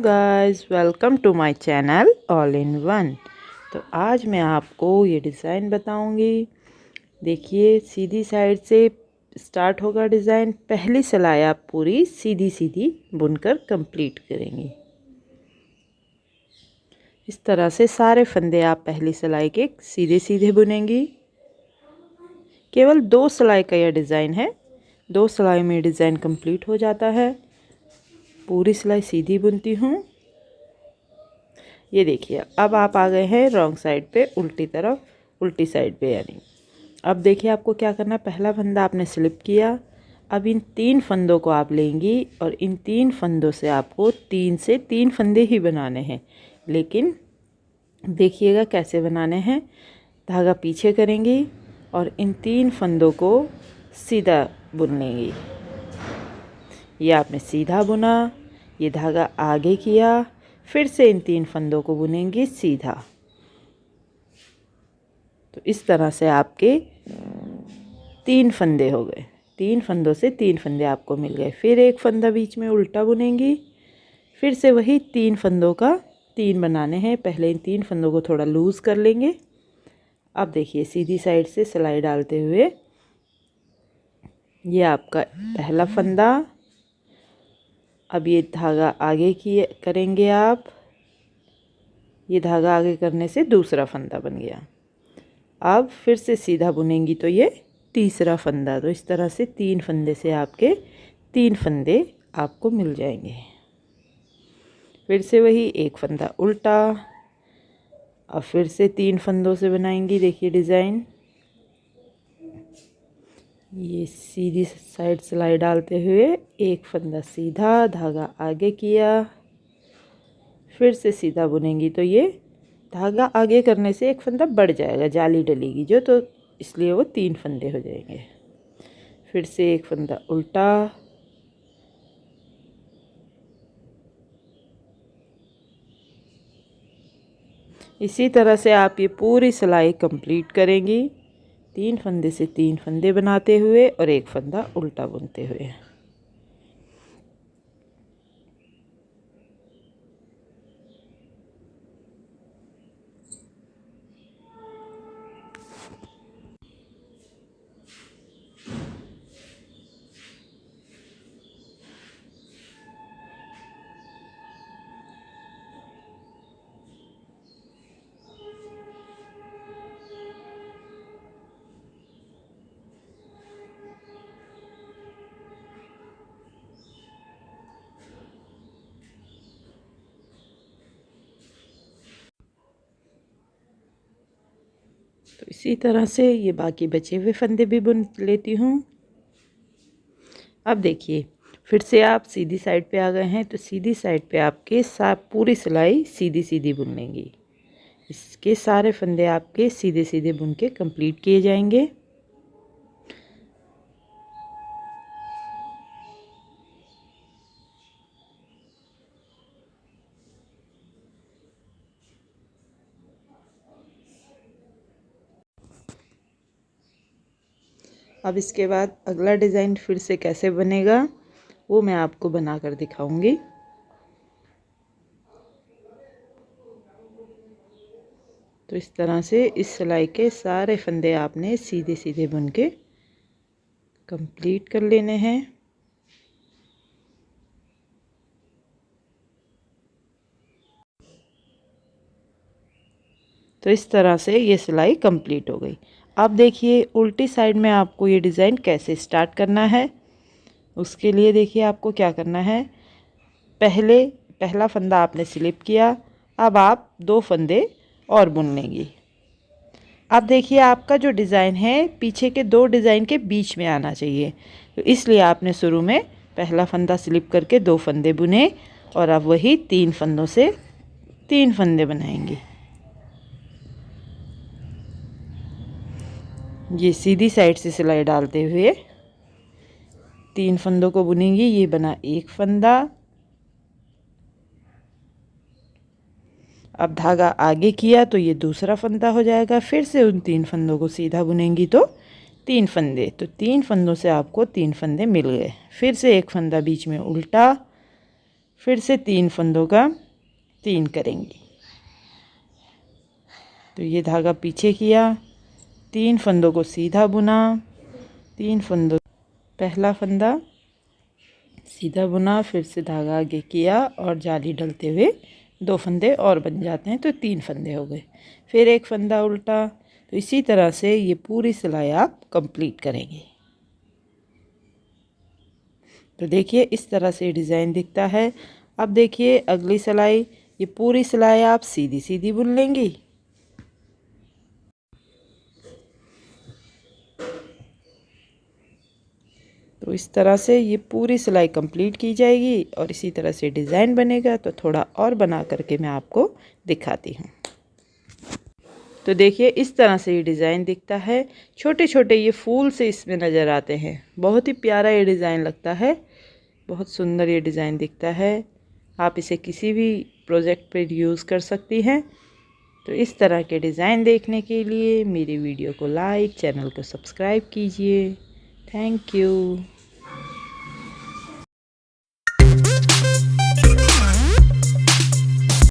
Guys, welcome to my channel all in one. तो आज मैं आपको ये डिज़ाइन बताऊंगी। देखिए, सीधी साइड से स्टार्ट होगा डिज़ाइन। पहली सिलाई आप पूरी सीधी सीधी बुनकर कंप्लीट करेंगी। इस तरह से सारे फंदे आप पहली सिलाई के सीधे सीधे बुनेंगी। केवल 2 सिलाई का यह डिज़ाइन है। 2 सिलाई में डिज़ाइन कंप्लीट हो जाता है। पूरी सिलाई सीधी बुनती हूँ। ये देखिए, अब आप आ गए हैं रॉन्ग साइड पे, उल्टी तरफ, उल्टी साइड पे। यानी अब देखिए आपको क्या करना है। पहला फंदा आपने स्लिप किया। अब इन 3 फंदों को आप लेंगी और इन 3 फंदों से आपको 3 से 3 फंदे ही बनाने हैं। लेकिन देखिएगा कैसे बनाने हैं। धागा पीछे करेंगी और इन 3 फंदों को सीधा बुन लेंगी। ये आपने सीधा बुना, ये धागा आगे किया, फिर से इन 3 फंदों को बुनेंगी सीधा। तो इस तरह से आपके 3 फंदे हो गए। 3 फंदों से 3 फंदे आपको मिल गए। फिर एक फंदा बीच में उल्टा बुनेंगी। फिर से वही 3 फंदों का 3 बनाने हैं। पहले इन 3 फंदों को थोड़ा लूज़ कर लेंगे। अब देखिए, सीधी साइड से सिलाई डालते हुए ये आपका पहला फंदा। अब ये धागा आगे किए करेंगे आप। ये धागा आगे करने से दूसरा फंदा बन गया। अब फिर से सीधा बुनेंगी तो ये तीसरा फंदा। तो इस तरह से 3 फंदे से आपके 3 फंदे आपको मिल जाएंगे। फिर से वही एक फंदा उल्टा। अब फिर से 3 फंदों से बनाएंगी। देखिए डिज़ाइन, ये सीधी साइड सिलाई डालते हुए एक फंदा सीधा, धागा आगे किया, फिर से सीधा बुनेंगी तो ये धागा आगे करने से एक फंदा बढ़ जाएगा, जाली डलेगी जो, तो इसलिए वो 3 फंदे हो जाएंगे। फिर से एक फंदा उल्टा। इसी तरह से आप ये पूरी सिलाई कंप्लीट करेंगी। 3 फंदे से 3 फंदे बनाते हुए और एक फंदा उल्टा बुनते हुए। तो इसी तरह से ये बाकी बचे हुए फंदे भी बुन लेती हूँ। अब देखिए, फिर से आप सीधी साइड पे आ गए हैं। तो सीधी साइड पे आपके पूरी सिलाई सीधी सीधी बुन लेंगी। इसके सारे फंदे आपके सीधे सीधे बुन के कंप्लीट किए जाएंगे। अब इसके बाद अगला डिज़ाइन फिर से कैसे बनेगा वो मैं आपको बनाकर दिखाऊंगी। तो इस तरह से इस सिलाई के सारे फंदे आपने सीधे सीधे बुन के कंप्लीट कर लेने हैं। तो इस तरह से ये सिलाई कंप्लीट हो गई। अब देखिए, उल्टी साइड में आपको ये डिज़ाइन कैसे स्टार्ट करना है। उसके लिए देखिए आपको क्या करना है। पहला फंदा आपने स्लिप किया। अब आप 2 फंदे और बुन लेंगी। अब देखिए, आपका जो डिज़ाइन है पीछे के 2 डिज़ाइन के बीच में आना चाहिए। तो इसलिए आपने शुरू में पहला फंदा स्लिप करके 2 फंदे बुने और अब वही 3 फंदों से 3 फंदे बनाएंगे। ये सीधी साइड से सिलाई डालते हुए 3 फंदों को बुनेंगी। ये बना एक फंदा। अब धागा आगे किया तो ये दूसरा फंदा हो जाएगा। फिर से उन 3 फंदों को सीधा बुनेंगी तो 3 फंदे। तो 3 फंदों से आपको 3 फंदे मिल गए। फिर से एक फंदा बीच में उल्टा, फिर से 3 फंदों का 3 करेंगे। तो ये धागा पीछे किया, 3 फंदों को सीधा बुना, 3 फंदों, पहला फंदा सीधा बुना, फिर से धागा आगे किया और जाली डलते हुए 2 फंदे और बन जाते हैं, तो 3 फंदे हो गए। फिर एक फंदा उल्टा। तो इसी तरह से ये पूरी सिलाई आप कंप्लीट करेंगे। तो देखिए इस तरह से डिज़ाइन दिखता है। अब देखिए अगली सिलाई, ये पूरी सिलाई आप सीधी सीधी बुन लेंगी। तो इस तरह से ये पूरी सिलाई कंप्लीट की जाएगी और इसी तरह से डिज़ाइन बनेगा। तो थोड़ा और बना करके मैं आपको दिखाती हूँ। तो देखिए इस तरह से ये डिज़ाइन दिखता है। छोटे छोटे ये फूल से इसमें नज़र आते हैं। बहुत ही प्यारा ये डिज़ाइन लगता है, बहुत सुंदर ये डिज़ाइन दिखता है। आप इसे किसी भी प्रोजेक्ट पर यूज़ कर सकती हैं। तो इस तरह के डिज़ाइन देखने के लिए मेरी वीडियो को लाइक, चैनल को सब्सक्राइब कीजिए। Thank you.